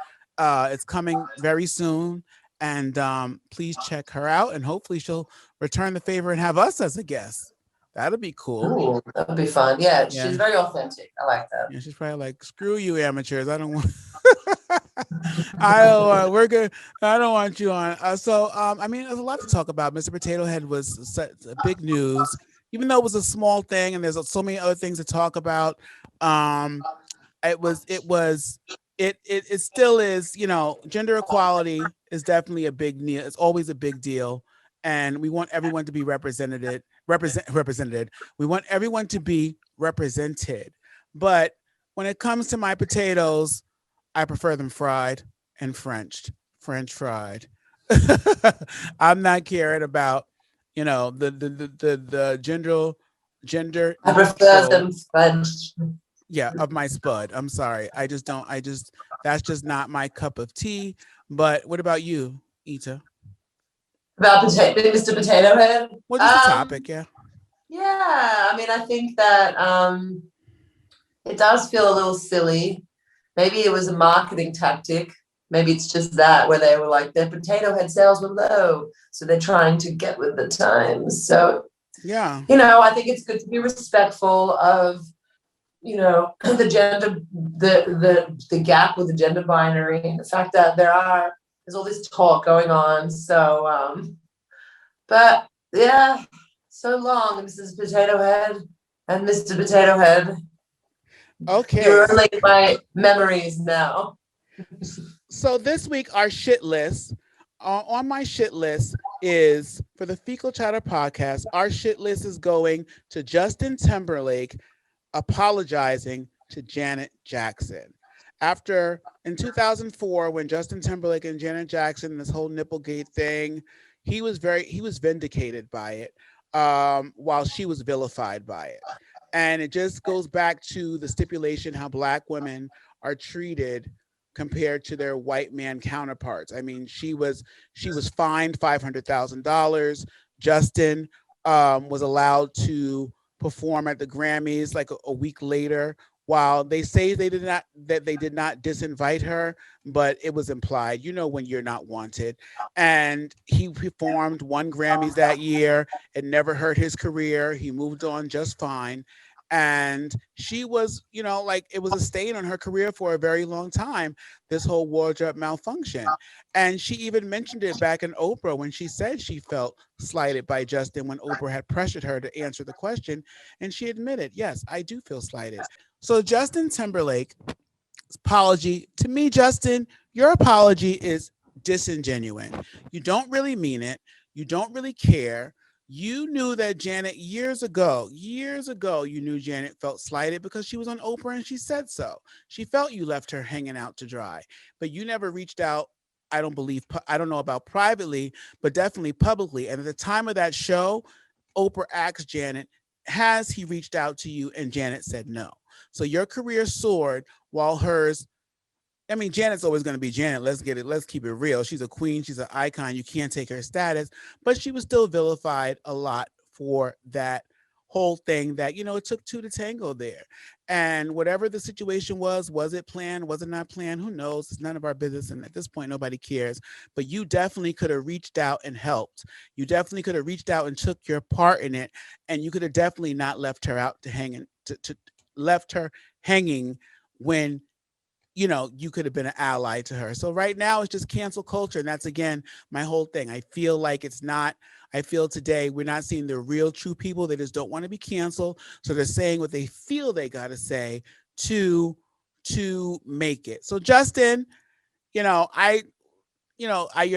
It's coming very soon. And please check her out, and hopefully she'll return the favor and have us as a guest. That'd be cool. Ooh, that'd be fun. Yeah, she's very authentic. I like that. Yeah, she's probably like, screw you, amateurs. I don't want. I don't want. We're good. I don't want you on. I mean, there's a lot to talk about. Mr. Potato Head was big news, even though it was a small thing, and there's so many other things to talk about. It still is. You know, gender equality is definitely a big deal. It's always a big deal, and we want everyone to be represented. We want everyone to be represented. But when it comes to my potatoes, I prefer them fried and French fried. I'm not caring about, the gender. I prefer them French. Yeah, of my spud. I'm sorry. That's just not my cup of tea. But what about you, Ita? About Mr. Potato Head? Well, just a topic, yeah. Yeah, I mean, I think that it does feel a little silly. Maybe it was a marketing tactic. Maybe it's just that, where they were like, their potato head sales were low, so they're trying to get with the times. So, yeah, I think it's good to be respectful of, the gender, the gap with the gender binary, and the fact that there's all this talk going on. So, but yeah, so long, Mrs. Potato Head and Mr. Potato Head. Okay. You're like my memories now. So this week, our shit list, on my shit list is, for the Fecal Chatter podcast, our shit list is going to Justin Timberlake apologizing to Janet Jackson. In 2004, when Justin Timberlake and Janet Jackson, this whole Nipplegate thing, he was vindicated by it, while she was vilified by it. And it just goes back to the stipulation how Black women are treated compared to their white man counterparts. I mean, she was fined $500,000. Justin was allowed to perform at the Grammys like a week later. While they say they did not disinvite her, but it was implied, when you're not wanted. And he performed 1 Grammys that year. It never hurt his career. He moved on just fine. And she was, like it was a stain on her career for a very long time, this whole wardrobe malfunction. And she even mentioned it back in Oprah when she said she felt slighted by Justin when Oprah had pressured her to answer the question. And she admitted, yes, I do feel slighted. So Justin Timberlake apology to me, Justin, your apology is disingenuous. You don't really mean it. You don't really care. You knew that Janet years ago, you knew Janet felt slighted because she was on Oprah and she said so. She felt you left her hanging out to dry, but you never reached out. I don't know about privately, but definitely publicly. And at the time of that show, Oprah asked Janet, has he reached out to you? And Janet said no. So your career soared while hers, I mean, Janet's always going to be Janet. Let's keep it real. She's a queen. She's an icon. You can't take her status, but she was still vilified a lot for that whole thing that, it took two to tango there. And whatever the situation was it planned? Was it not planned? Who knows? It's none of our business. And at this point, nobody cares. But you definitely could have reached out and helped. You definitely could have reached out and took your part in it. And you could have definitely not left her out to hanging, to left her hanging when you could have been an ally to her. So right now it's just cancel culture. And that's, again, my whole thing. I feel like it's not, I feel today we're not seeing the real true people. They just don't want to be canceled. So they're saying what they feel they got to say to make it. So Justin, your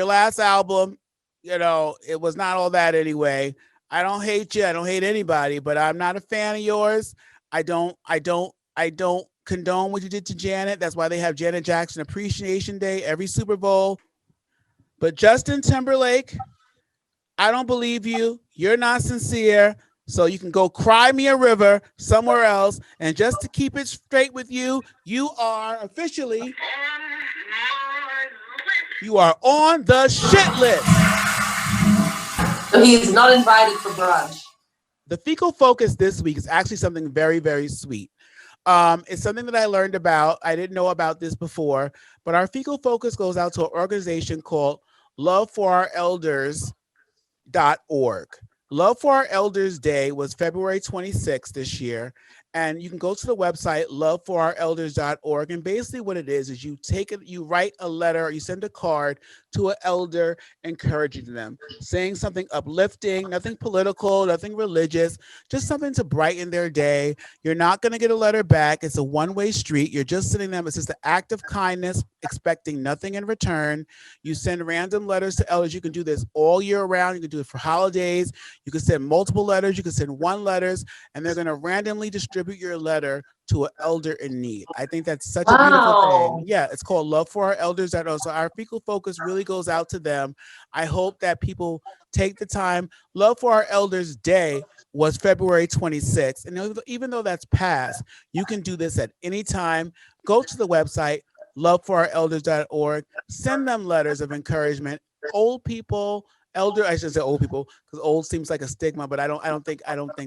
last album, it was not all that anyway. I don't hate you. I don't hate anybody, but I'm not a fan of yours. I don't condone what you did to Janet. That's why they have Janet Jackson Appreciation Day every Super Bowl. But Justin Timberlake, I don't believe you. You're not sincere. So you can go cry me a river somewhere else. And just to keep it straight with you, you are officially, you are on the shit list. So he's not invited for brunch. The fecal focus this week is actually something very, very sweet. It's something that I learned about. I didn't know about this before, but our fecal focus goes out to an organization called LoveForOurElders.org. Love for Our Elders Day was February 26th this year. And you can go to the website, loveforourelders.org. And basically what it is you write a letter, or you send a card to an elder encouraging them, saying something uplifting, nothing political, nothing religious, just something to brighten their day. You're not going to get a letter back. It's a one-way street. You're just sending them. It's just an act of kindness, expecting nothing in return. You send random letters to elders. You can do this all year round. You can do it for holidays. You can send multiple letters. You can send one letters, and they're going to randomly distribute your letter to an elder in need. I think that's such a beautiful thing. Yeah, it's called Love for Our Elders. So our fecal focus really goes out to them. I hope that people take the time. Love for Our Elders Day was February 26th. And even though that's past, you can do this at any time. Go to the website, loveforourelders.org. Send them letters of encouragement. Old people, I should say old people, because old seems like a stigma, but I don't think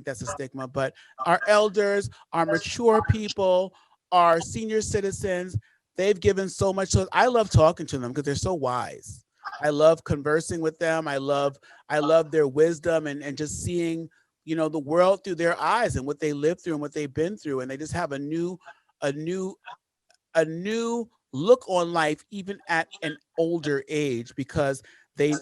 that's a stigma. But our elders, our mature people, our senior citizens, they've given so much. So I love talking to them because they're so wise. I love conversing with them. I love their wisdom and just seeing, the world through their eyes and what they lived through and what they've been through. And they just have a new look on life, even at an older age, because they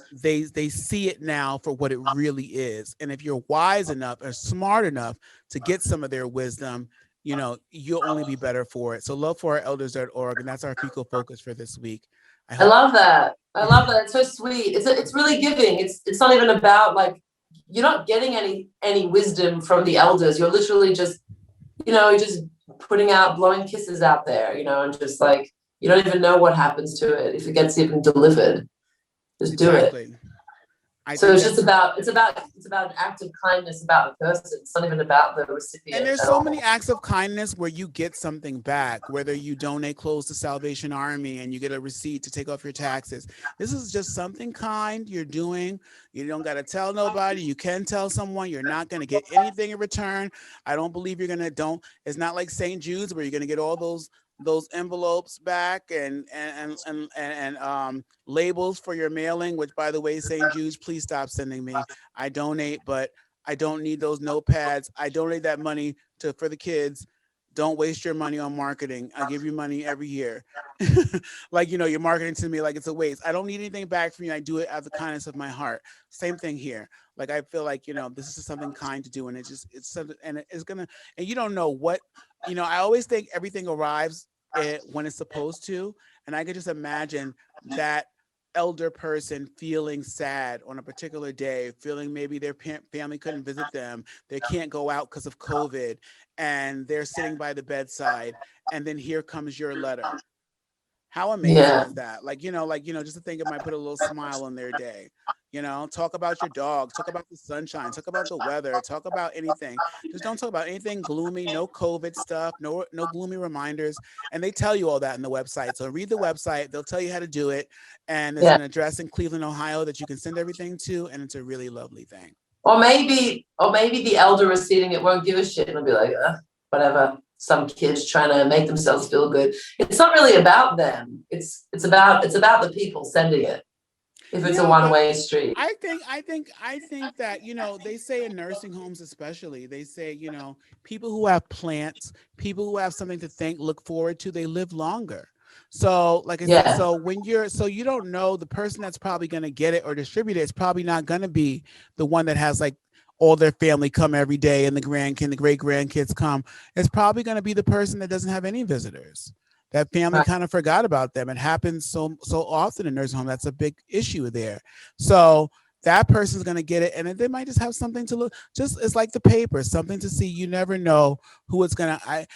see it now for what it really is. And if you're wise enough or smart enough to get some of their wisdom, you'll only be better for it. So loveforourelders.org, and that's our fecal focus for this week. I love that. It's so sweet. It's really giving. It's not even about, like, you're not getting any wisdom from the elders. You're literally just, just putting out, blowing kisses out there, and just like, you don't even know what happens to it if it gets even delivered. Just do it. So it's about an act of kindness about the person. It's not even about the recipient. And there's so many acts of kindness where you get something back, whether you donate clothes to Salvation Army and you get a receipt to take off your taxes. This is just something kind you're doing. You don't got to tell nobody. You can tell someone. You're not going to get anything in return. I don't believe you're going to. It's not like St. Jude's where you're going to get all those envelopes back and labels for your mailing, which, by the way, St. Jude's, please stop sending me. I donate, but I don't need those notepads. I donate that money for the kids, don't waste your money on marketing. I give you money every year. Like, you're marketing to me like it's a waste. I don't need anything back from you. I do it out of the kindness of my heart. Same thing here. Like, I feel like, this is just something kind to do. And it's something, and it's going to, and you don't know what, I always think everything arrives when it's supposed to. And I could just imagine that elder person feeling sad on a particular day, feeling maybe their family couldn't visit them, they can't go out because of COVID, and they're sitting by the bedside, and then here comes your letter. How amazing is that? Like, just to think it might put a little smile on their day. Talk about your dog, talk about the sunshine, talk about the weather, talk about anything. Just don't talk about anything gloomy, no COVID stuff, no gloomy reminders. And they tell you all that in the website. So read the website, they'll tell you how to do it. And there's an address in Cleveland, Ohio that you can send everything to, and it's a really lovely thing. Or maybe the elder receiving it won't give a shit and will be like, whatever. Some kids trying to make themselves feel good. It's not really about them. It's about the people sending it. If it's a one-way street. I think that, they say in nursing homes especially, they say, people who have plants, people who have something to look forward to, they live longer. So like I said, so you don't know, the person that's probably going to get it or distribute it, it's probably not going to be the one that has like all their family come every day and the great grandkids come. It's probably going to be the person that doesn't have any visitors. That family kind of forgot about them. It happens so often in nursing home. That's a big issue there. So that person's going to get it, and they might just have something to look. It's like the paper, something to see. You never know who it's going to.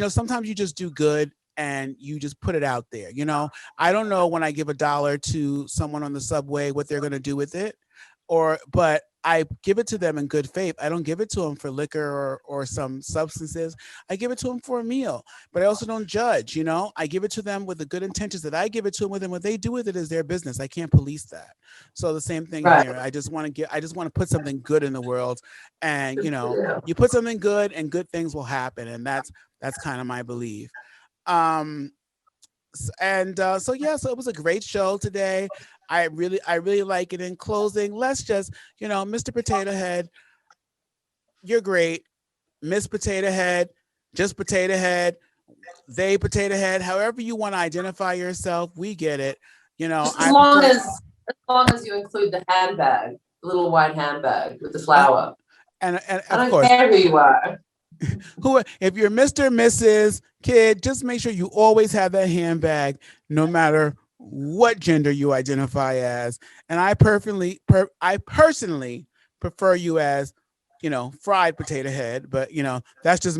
Sometimes you just do good and you just put it out there. I don't know when I give $1 to someone on the subway what they're going to do with it, but I give it to them in good faith. I don't give it to them for liquor or some substances. I give it to them for a meal, but I also don't judge, I give it to them with the good intentions that I give it to them with, and what they do with it is their business. I can't police that. So the same thing here. I just want to put something good in the world, and, you put something good and good things will happen. And that's kind of my belief. So it was a great show today. I really like it. In closing, let's just, Mr. Potato Head, you're great. Miss Potato Head, just Potato Head, they Potato Head, however you want to identify yourself, we get it. Just as long as you include the handbag, the little white handbag with the flower. And I don't care who you are. If you're Mr. Mrs. Kid, just make sure you always have that handbag, no matter what gender you identify as. And I personally prefer you as, fried potato head, but that's just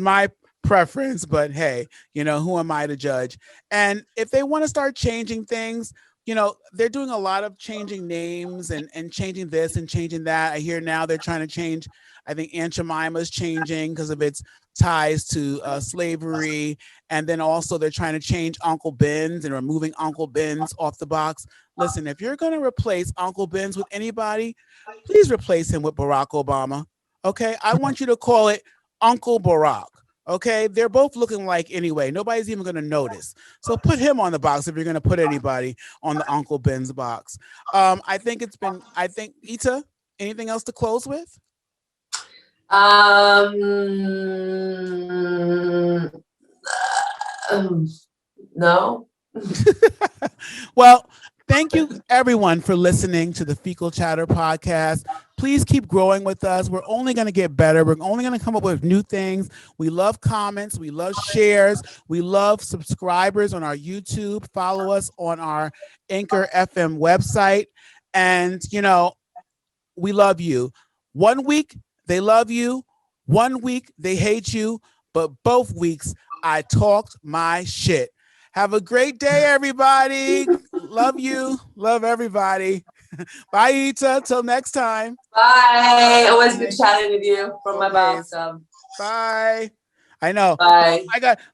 my preference. But hey, who am I to judge? And if they want to start changing things, they're doing a lot of changing names and changing this and changing that. I hear now they're trying to change. I think Aunt Jemima's changing because of its ties to slavery. And then also they're trying to change Uncle Ben's and removing Uncle Ben's off the box. Listen, if you're going to replace Uncle Ben's with anybody, please replace him with Barack Obama. Okay. I want you to call it Uncle Barack. Okay. They're both looking like anyway. Nobody's even going to notice. So put him on the box if you're going to put anybody on the Uncle Ben's box. I think Ita, anything else to close with? No. Well, thank you everyone for listening to the Fecal Chatter podcast. Please keep growing with us. We're only going to get better. We're only going to come up with new things. We love comments. We love shares. We love subscribers on our YouTube. Follow us on our Anchor FM website. And, we love you. 1 week, they love you. 1 week, they hate you. But both weeks, I talked my shit. Have a great day, everybody. Love you. Love everybody. Bye, Ita. Till next time. Bye. Always good chatting with you from my bathtub. Bye. I know. Bye.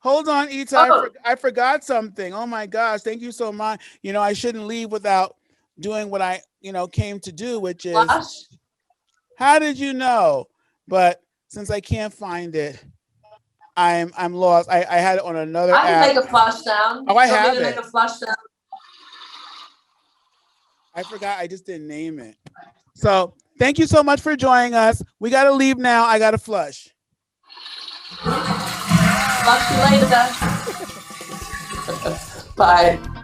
Hold on, Ita. I forgot something. Oh my gosh. Thank you so much. I shouldn't leave without doing what I, came to do, which is, how did you know? But since I can't find it, I'm lost. I had it on another app. I can make a flush sound. Oh, I have it. Make a flush sound. I forgot. I just didn't name it. So thank you so much for joining us. We got to leave now. I got to flush. Talk to you later. Bye.